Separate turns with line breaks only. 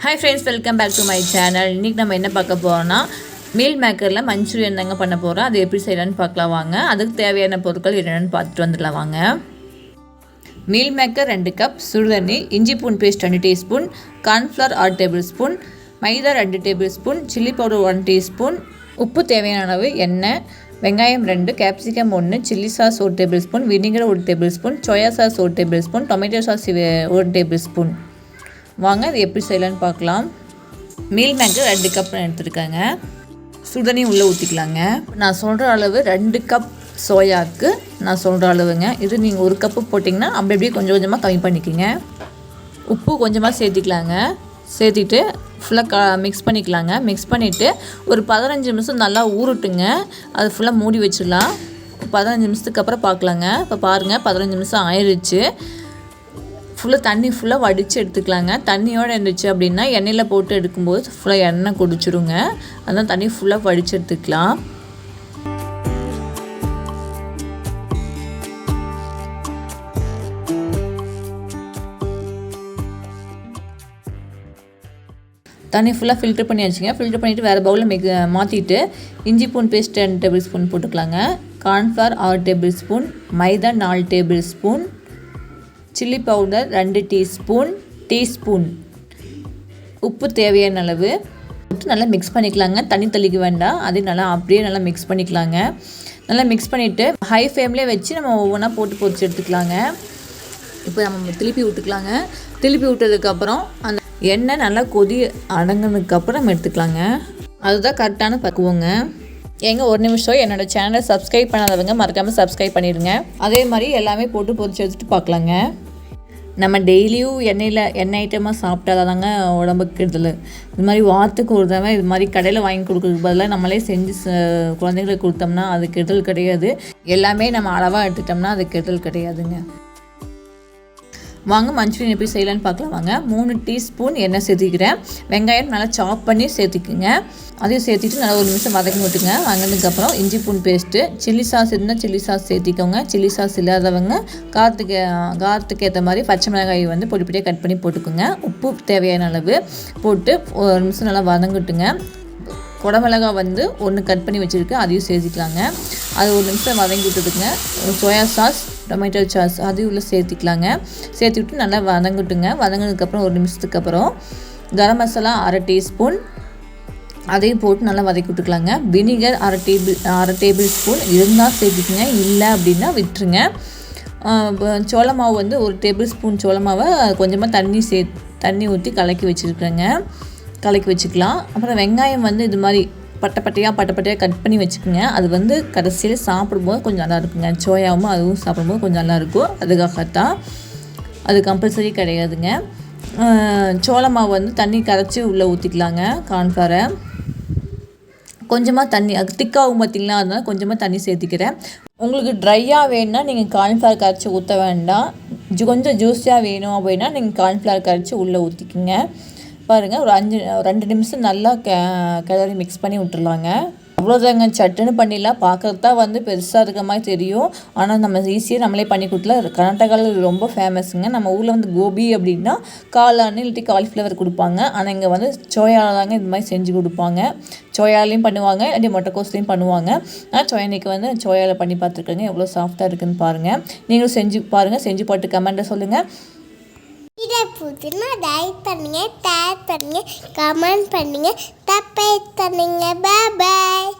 Hi friends, welcome back to my channel. இன்னைக்கு நம்ம என்ன பார்க்க போறோம்னா மீல் மேக்கர்ல மஞ்சூரியன் தாங்க பண்ண போறோம். அது எப்படி செய்யலாம்னு பார்க்கலாம் வாங்க. அதுக்கு தேவையான பொருட்கள் என்னென்னு பார்த்துட்டு வந்துடலாம் வாங்க. மீல் மேக்கர் 2 கப், சுடுதண்ணி, இஞ்சி பூண்டு பேஸ்ட் 2 டீஸ்பூன், கார்ன்ஃப்ளவர் 1 டேபிள்ஸ்பூன், மைதா 2 டேபிள்ஸ்பூன், சில்லி பவுடர் 1 டீஸ்பூன், உப்பு தேவையான அளவு, எண்ணெய், வெங்காயம் 2, capsicum 1, chilli sauce 1 tablespoon, vinegar 1 tablespoon, soya sauce 1 tablespoon, tomato sauce 1 tablespoon. வாங்க இது எப்படி செய்யலான்னு பார்க்கலாம். மீல் மேக்கர் 2 கப் எடுத்துருக்காங்க. சுடுதண்ணி உள்ளே ஊற்றிக்கலாங்க. நான் சொல்கிற அளவு 2 கப் சோயாவுக்கு நான் சொல்கிற அளவுங்க. இது நீங்கள் 1 கப்பு போட்டிங்கன்னா அப்படி அப்படியே கொஞ்சம் கொஞ்சமாக கம்மி பண்ணிக்கோங்க. உப்பு கொஞ்சமாக சேர்த்திக்கலாங்க. சேர்த்திட்டு ஃபுல்லாக மிக்ஸ் பண்ணிக்கலாங்க. மிக்ஸ் பண்ணிவிட்டு ஒரு 15 நிமிஷம் நல்லா ஊறட்டுங்க. அது ஃபுல்லாக மூடி வச்சிடலாம். 15 நிமிஷத்துக்கு அப்புறம் பார்க்கலாங்க. இப்போ பாருங்கள் 15 நிமிஷம் ஆயிடுச்சு. ஃபுல்லாக தண்ணி ஃபுல்லாக வடித்து எடுத்துக்கலாங்க. தண்ணியோடு இருந்துச்சு அப்படின்னா எண்ணெயில் போட்டு எடுக்கும்போது ஃபுல்லாக எண்ணெய் குடிச்சிருங்க. அதனால் தண்ணி ஃபுல்லாக வடித்து எடுத்துக்கலாம். தண்ணி ஃபுல்லாக ஃபில்டர் பண்ணி வச்சுங்க. ஃபில்டர் பண்ணிவிட்டு வேறு பவுலில் மாற்றிட்டு இஞ்சி பூண்டு பேஸ்ட் 2 டேபிள் ஸ்பூன் போட்டுக்கலாங்க. கார்ன்ஃப்ளவர் 6 டேபிள் ஸ்பூன், மைதா 4 table spoon, chilli powder 2 teaspoon, உப்பு தேவையான அளவு போட்டு நல்லா மிக்ஸ் பண்ணிக்கலாங்க. தண்ணி தெளிக்க வேண்டாம். அதே நல்லா அப்படியே நல்லா மிக்ஸ் பண்ணிக்கலாங்க. நல்லா மிக்ஸ் பண்ணிவிட்டு ஹை ஃப்ளேம்லேயே வச்சு நம்ம ஒவ்வொன்றா போட்டு பொரிச்சு எடுத்துக்கலாங்க. இப்போ நம்ம திருப்பி விட்டுக்கலாங்க. திருப்பி விட்டதுக்கப்புறம் அந்த எண்ணெய் நல்லா கொதி அடங்கினதுக்கப்புறம் நம்ம எடுத்துக்கலாங்க. அதுதான் கரெக்டான பக்குவங்க. ஒரு நிமிஷம் என்னோடய சேனலை சப்ஸ்கிரைப் பண்ணாதவங்க மறக்காமல் சப்ஸ்கிரைப் பண்ணிடுங்க. அதே மாதிரி எல்லாமே போட்டு பொரிச்சு எடுத்துகிட்டு பார்க்கலாங்க. நம்ம டெய்லியும் எண்ணெய் ஐட்டமாக சாப்பிட்டா தாங்க உடம்புக்கு கெடுதல். இது மாதிரி வாரத்துக்கு ஒரு தடவை இது மாதிரி கடையில் வாங்கி கொடுக்குறதுக்கு பதிலாக நம்மளே செஞ்சு குழந்தைங்களுக்கு கொடுத்தோம்னா அது கெடுதல் கிடையாது. எல்லாமே நம்ம அளவாக எடுத்துட்டோம்னா அது கெடுதல் கிடையாதுங்க. வாங்க மஞ்சூரியன் எப்படி செய்யலான்னு பார்க்கலாம் வாங்க. 3 டீஸ்பூன் எண்ணெய் சேர்த்திக்கிறேன். வெங்காயம் நல்லா சாப் பண்ணி சேர்த்திக்குங்க. அதையும் சேர்த்திட்டு நல்லா 1 நிமிஷம் வதக்கி விட்டுங்க. வதங்கினதுக்கப்புறம் இஞ்சி பூண்டு பேஸ்ட்டு, சில்லி சாஸ் இருந்தால் சில்லி சாஸ் சேர்த்திக்கோங்க. சில்லி சாஸ் இல்லாதவங்க காரத்துக்கு ஏற்ற மாதிரி பச்சை மிளகாய் பொடி பொடியாக கட் பண்ணி போட்டுக்கோங்க. உப்பு தேவையான அளவு போட்டு 1 நிமிஷம் நல்லா வதங்கிட்டுங்க. குடமிளகா 1 கட் பண்ணி வச்சுருக்கு, அதையும் சேர்த்திக்கலாங்க. அது 1 நிமிஷம் வதங்கி விட்டுட்டுங்க. சோயா சாஸ், டொமேட்டோ சாஸ் அதையும் உள்ளே சேர்த்திக்கலாங்க. சேர்த்துக்கிட்டு நல்லா வதங்கிட்டுங்க. வதங்கினதுக்கப்புறம் 1 நிமிஷத்துக்கு அப்புறம் கரம் மசாலா 1/2 டீஸ்பூன் அதையும் போட்டு நல்லா வதக்கி விட்டுக்கலாங்க. வினிகர் 1/2 டேபிள் ஸ்பூன் இருந்தால் சேர்த்துக்குங்க, இல்லை அப்படின்னா விட்டுருங்க. சோள மாவு 1 டேபிள் ஸ்பூன் சோள மாவை கொஞ்சமாக தண்ணி ஊற்றி கலக்கி வச்சுக்கலாம். அப்புறம் வெங்காயம் இது மாதிரி பட்டப்பட்டையாக கட் பண்ணி வச்சுக்கோங்க. அது கடைசியில் சாப்பிடும்போது கொஞ்சம் நல்லா இருக்குங்க. சோயாவும் அதுவும் சாப்பிடும்போது கொஞ்சம் நல்லாயிருக்கும். அதுக்காகத்தான், அது கம்பல்சரி கிடையாதுங்க. சோள மாவு தண்ணி கரைச்சி உள்ளே ஊற்றிக்கலாங்க. கார்ன்ஃப்ளவரை கொஞ்சமாக தண்ணி அது திக்காகும் பார்த்திங்களா, அதனால் கொஞ்சமாக தண்ணி சேர்த்திக்கிறேன். உங்களுக்கு ட்ரையாக வேணும்னா நீங்கள் கார்ன்ஃப்ளவர் கரைச்சி ஊற்ற வேண்டாம். கொஞ்சம் ஜூஸியாக வேணும் அப்படின்னா நீங்கள் கார்ன்ஃப்ளவர் கரைச்சி உள்ளே ஊற்றிக்கிங்க. பாருங்கள், ஒரு 2 நிமிஷம் நல்லா கிளறி மிக்ஸ் பண்ணி விட்டுருலாங்க. அவ்வளோதாங்க, சட்டுன்னு பண்ணிடலாம். பார்க்குறது தான் பெருசாக இருக்க மாதிரி தெரியும். ஆனால் நம்ம ஈஸியாக நம்மளே பண்ணி கொடுக்கலாம். கர்நாடகாவில் ரொம்ப ஃபேமஸுங்க. நம்ம ஊரில் கோபி அப்படின்னா காளான் இல்லாட்டி காலிஃப்ளவர் கொடுப்பாங்க. ஆனால் இங்கே சோயாவில் தாங்க இது மாதிரி செஞ்சு கொடுப்பாங்க. சோயாலையும் பண்ணுவாங்க, இல்லாட்டி முட்டைக்கோஸ்லையும் பண்ணுவாங்க. நான் சோயானிக்கு சோயாவில் பண்ணி பார்த்துருக்கேங்க. எவ்வளோ சாஃப்டாக இருக்குதுன்னு பாருங்கள். நீங்களும் செஞ்சு பாருங்கள். செஞ்சு போட்டு கமெண்ட்டை சொல்லுங்கள்.
இதை புதுனா லைக் பண்ணுங்க, ஷேர் பண்ணுங்க, கமெண்ட் பண்ணுங்க, சப்ஸ்கிரைப் பண்ணுங்க. பாய்.